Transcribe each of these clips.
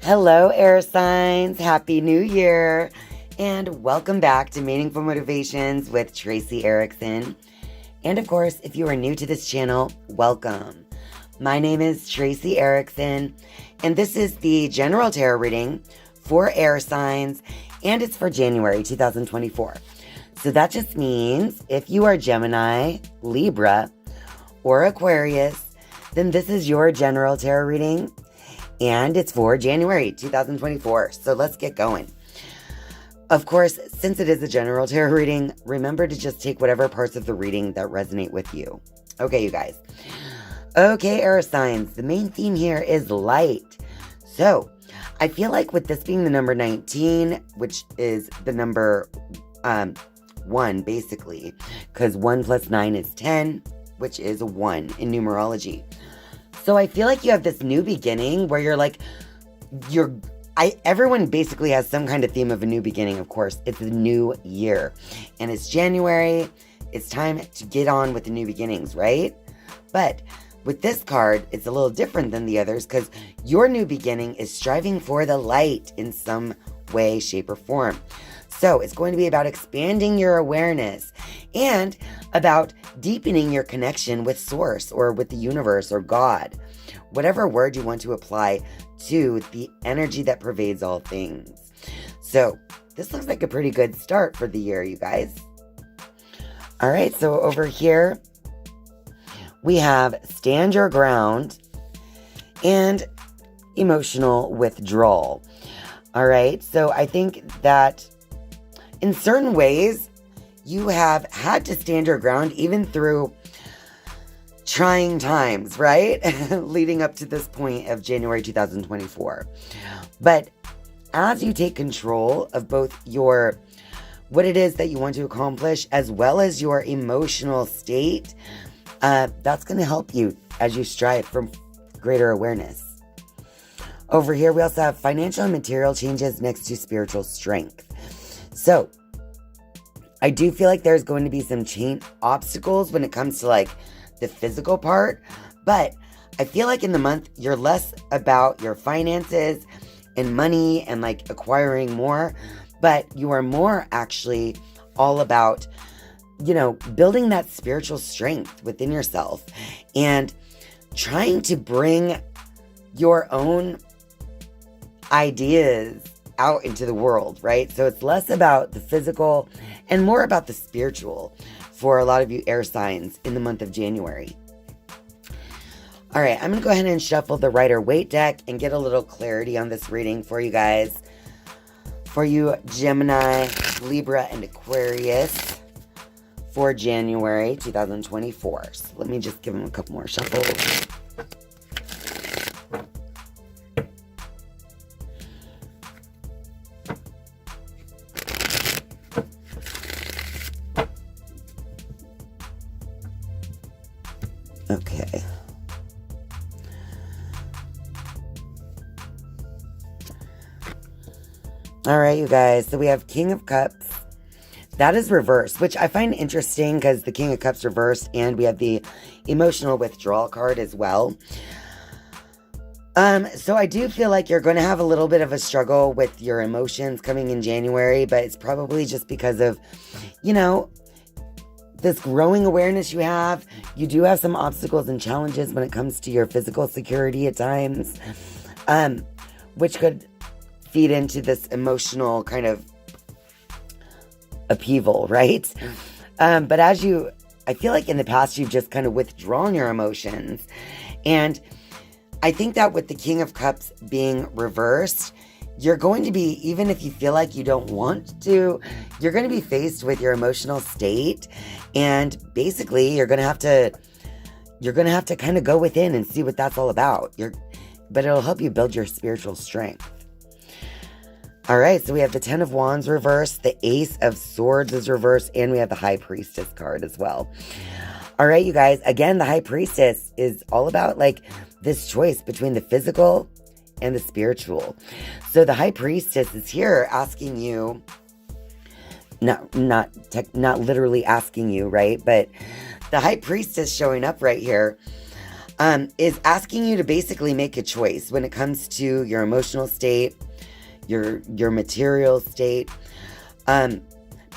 Hello, air signs. Happy New Year. And welcome back to Meaningful Motivations with Tracey Erickson. And of course, if you are new to this channel, welcome. My name is Tracey Erickson, and this is the general tarot reading for air signs, and it's for January 2024. So that just means if you are Gemini, Libra, or Aquarius, then this is your general tarot reading, and it's for January 2024. So let's get going. Of course, since it is a general tarot reading, remember to just take whatever parts of the reading that resonate with you. Okay, you guys. Okay, air signs. The main theme here is light. So I feel like with this being the number 19, which is the number 1, basically, because 1 plus 9 is 10, which is 1 in numerology. So I feel like you have this new beginning where you're like, everyone basically has some kind of theme of a new beginning, of course. It's a new year. And it's January. It's time to get on with the new beginnings, right? But with this card, it's a little different than the others because your new beginning is striving for the light in some way, shape, or form. So it's going to be about expanding your awareness and about deepening your connection with Source or with the universe or God, whatever word you want to apply to the energy that pervades all things. So this looks like a pretty good start for the year, you guys. All right, so over here, we have stand your ground and emotional withdrawal. All right, so I think that in certain ways, you have had to stand your ground even through trying times, right? Leading up to this point of January 2024. But as you take control of both what it is that you want to accomplish, as well as your emotional state, that's going to help you as you strive for greater awareness. Over here, we also have financial and material changes next to spiritual strength. So I do feel like there's going to be some obstacles when it comes to like the physical part, but I feel like in the month, you're less about your finances and money and like acquiring more, but you are more actually all about, building that spiritual strength within yourself and trying to bring your own ideas out into the world, right? So it's less about the physical and more about the spiritual for a lot of you air signs in the month of January. All right, I'm going to go ahead and shuffle the Rider-Waite deck and get a little clarity on this reading for you guys. For you Gemini, Libra, and Aquarius for January 2024. So let me just give them a couple more shuffles. Okay. All right, you guys. So we have King of Cups. That is reversed, which I find interesting because the King of Cups reversed, and we have the emotional withdrawal card as well. So I do feel like you're going to have a little bit of a struggle with your emotions coming in January, but it's probably just because of, this growing awareness you have. You do have some obstacles and challenges when it comes to your physical security at times, which could feed into this emotional kind of upheaval, right? But I feel like in the past, you've just kind of withdrawn your emotions. And I think that with the King of Cups being reversed, you're going to be, even if you feel like you don't want to, you're going to be faced with your emotional state. And basically, you're going to have to kind of go within and see what that's all about. But it'll help you build your spiritual strength. All right, so we have the 10 of Wands reversed, the Ace of Swords is reversed, and we have the High Priestess card as well. All right, you guys, again, the High Priestess is all about like this choice between the physical and the spiritual. So the High Priestess is here asking you, not literally asking you, right? But the High Priestess showing up right here is asking you to basically make a choice when it comes to your emotional state, your material state.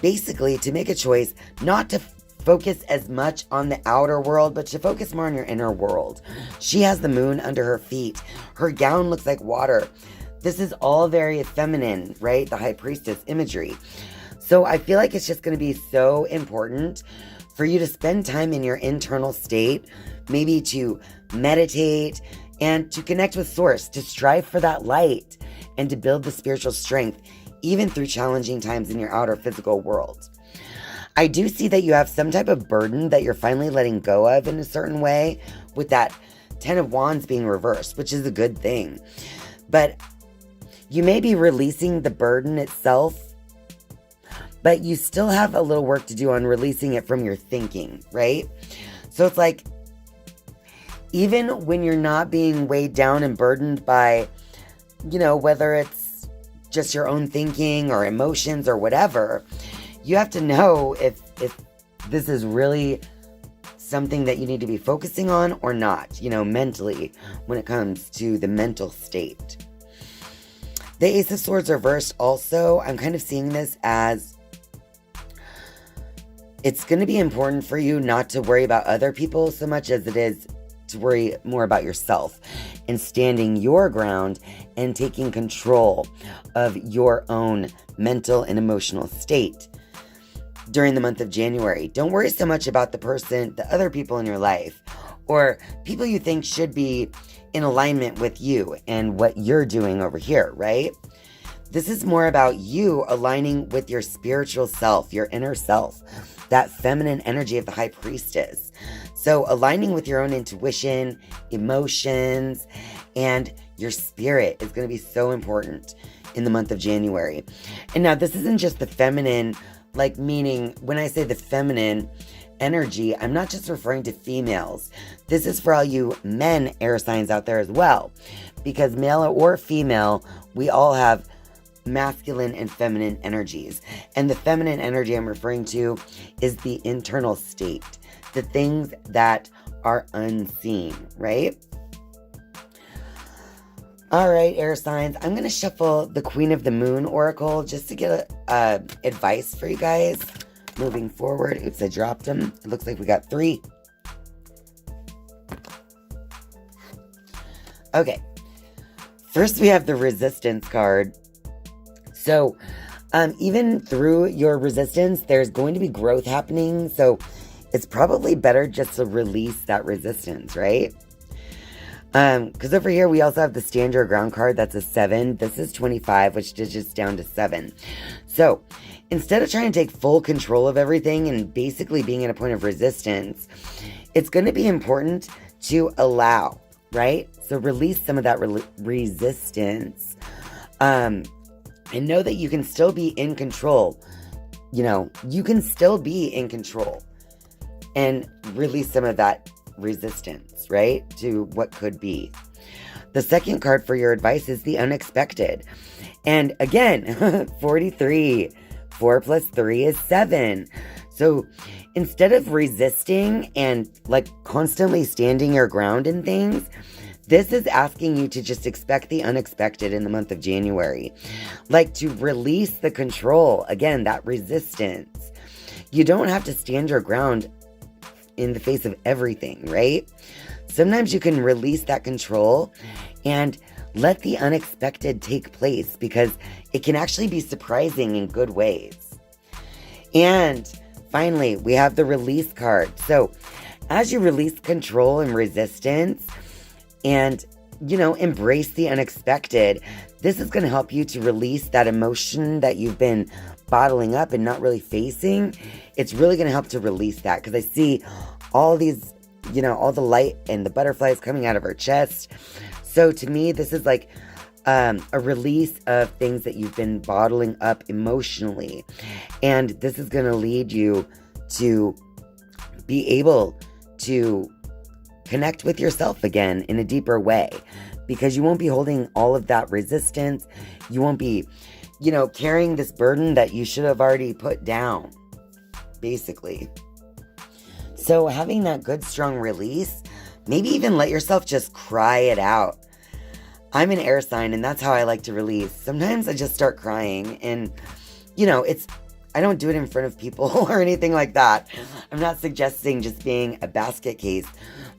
Basically, to make a choice not to focus as much on the outer world, but to focus more on your inner world. She has the moon under her feet. Her gown looks like water. This is all very feminine, right? The high priestess imagery. So I feel like it's just going to be so important for you to spend time in your internal state, maybe to meditate and to connect with Source, to strive for that light and to build the spiritual strength, even through challenging times in your outer physical world. I do see that you have some type of burden that you're finally letting go of in a certain way, with that 10 of Wands being reversed, which is a good thing. But you may be releasing the burden itself, but you still have a little work to do on releasing it from your thinking, right? So it's like, even when you're not being weighed down and burdened by, whether it's just your own thinking or emotions or whatever, you have to know if this is really something that you need to be focusing on or not, mentally, when it comes to the mental state. The Ace of Swords reversed also, I'm kind of seeing this as it's going to be important for you not to worry about other people so much as it is to worry more about yourself and standing your ground and taking control of your own mental and emotional state during the month of January. Don't worry so much about the other people in your life, or people you think should be in alignment with you and what you're doing over here, right? This is more about you aligning with your spiritual self, your inner self, that feminine energy of the high priestess. So aligning with your own intuition, emotions, and your spirit is going to be so important in the month of January. And now this isn't just the feminine, meaning when I say the feminine energy, I'm not just referring to females. This is for all you men air signs out there as well. Because male or female, we all have masculine and feminine energies. And the feminine energy I'm referring to is the internal state, the things that are unseen, right? All right, air signs. I'm going to shuffle the Queen of the Moon Oracle just to get advice for you guys moving forward. Oops, I dropped them. It looks like we got 3. Okay. First, we have the Resistance card. So, even through your resistance, there's going to be growth happening. So, it's probably better just to release that resistance, right? Because over here, we also have the Stand Your Ground card. That's a 7. This is 25, which digits down to 7. So, instead of trying to take full control of everything and basically being at a point of resistance, it's going to be important to allow, right? So, release some of that resistance. And know that you can still be in control. You can still be in control and release some of that resistance, right? To what could be. The second card for your advice is the Unexpected. And again, 43. 4 plus 3 is 7. So instead of resisting and constantly standing your ground in things, this is asking you to just expect the unexpected in the month of January. To release the control. Again, that resistance. You don't have to stand your ground in the face of everything, right? Sometimes you can release that control and let the unexpected take place, because it can actually be surprising in good ways. And finally, we have the Release card. So as you release control and resistance, and, embrace the unexpected, this is going to help you to release that emotion that you've been bottling up and not really facing. It's really going to help to release that, because I see all these, all the light and the butterflies coming out of her chest. So to me, this is a release of things that you've been bottling up emotionally. And this is going to lead you to be able to connect with yourself again in a deeper way, because you won't be holding all of that resistance. You won't be, carrying this burden that you should have already put down, basically. So having that good, strong release Maybe even let yourself just cry it out. I'm an air sign, and that's how I like to release. Sometimes I just start crying, and, I don't do it in front of people or anything like that. I'm not suggesting just being a basket case.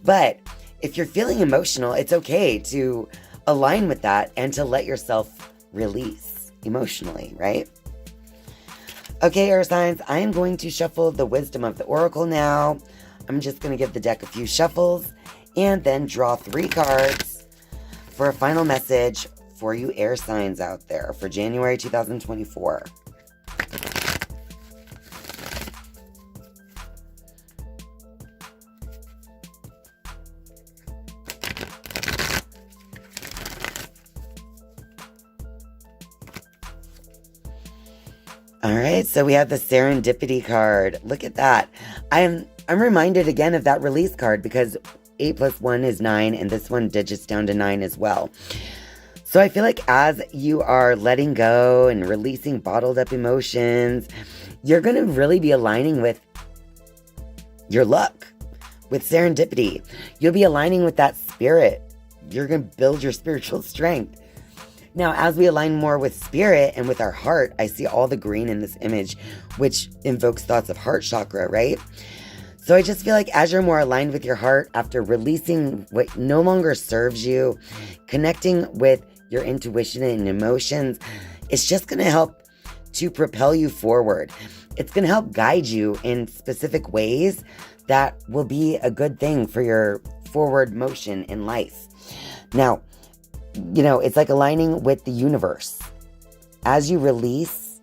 But if you're feeling emotional, it's okay to align with that and to let yourself release emotionally, right? Okay, air signs, I am going to shuffle the wisdom of the oracle now. I'm just going to give the deck a few shuffles and then draw 3 cards for a final message for you air signs out there for January 2024. All right, so we have the serendipity card. Look at that. I'm reminded again of that release card because 8 plus 1 is 9, and this one digits down to 9 as well. So I feel like as you are letting go and releasing bottled up emotions, you're going to really be aligning with your luck, with serendipity. You'll be aligning with that spirit. You're going to build your spiritual strength. Now, as we align more with spirit and with our heart, I see all the green in this image, which invokes thoughts of heart chakra, right? So I just feel like as you're more aligned with your heart, after releasing what no longer serves you, connecting with your intuition and emotions, it's just going to help to propel you forward. It's going to help guide you in specific ways that will be a good thing for your forward motion in life. Now, it's like aligning with the universe. As you release,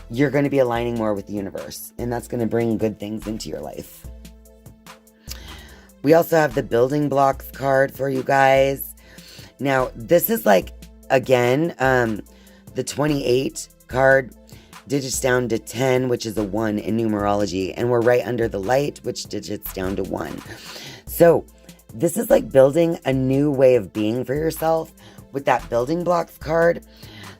you're going to be aligning more with the universe, and that's going to bring good things into your life. We also have the building blocks card for you guys. Now, this is again, the 28 card digits down to 10, which is a 1 in numerology, and we're right under the light, which digits down to 1. So this is like building a new way of being for yourself with that building blocks card.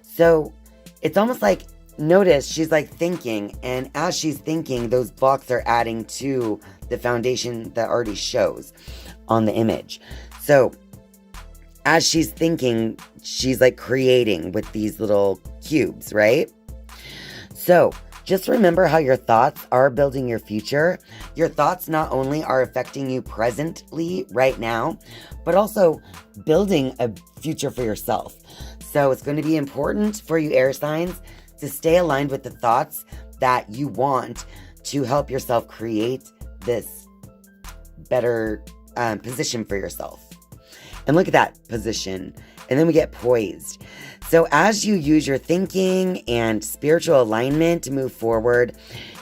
So it's almost like, notice she's thinking, and as she's thinking, those blocks are adding to the foundation that already shows on the image. So as she's thinking, she's creating with these little cubes, right? So just remember how your thoughts are building your future. Your thoughts not only are affecting you presently right now, but also building a future for yourself. So it's going to be important for you air signs to stay aligned with the thoughts that you want to help yourself create this better position for yourself. And look at that position. And then we get poised. So as you use your thinking and spiritual alignment to move forward,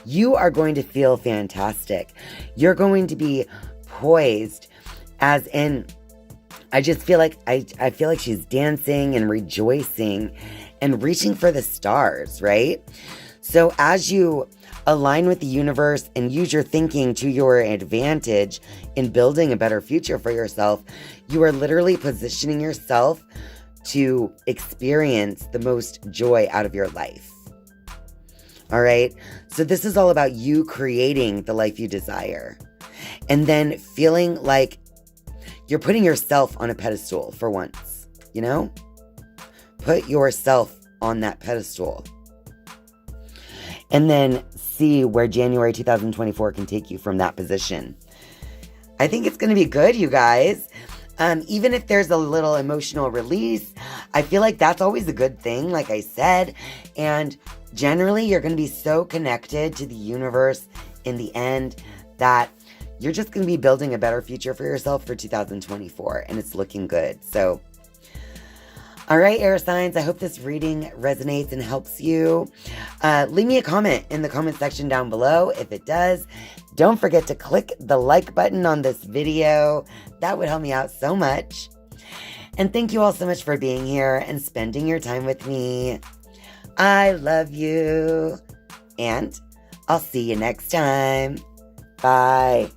you are going to feel fantastic. You're going to be poised, as in, I just feel like, I feel like she's dancing and rejoicing and reaching for the stars, right? So as you align with the universe and use your thinking to your advantage in building a better future for yourself, you are literally positioning yourself to experience the most joy out of your life. All right? So this is all about you creating the life you desire. And then feeling like you're putting yourself on a pedestal for once, Put yourself on that pedestal. And then see where January 2024 can take you from that position. I think it's going to be good, you guys. Even if there's a little emotional release, I feel like that's always a good thing, like I said. And generally, you're going to be so connected to the universe in the end that you're just going to be building a better future for yourself for 2024. And it's looking good. So, all right, air signs, I hope this reading resonates and helps you. Leave me a comment in the comment section down below. If it does, don't forget to click the like button on this video. That would help me out so much. And thank you all so much for being here and spending your time with me. I love you. And I'll see you next time. Bye.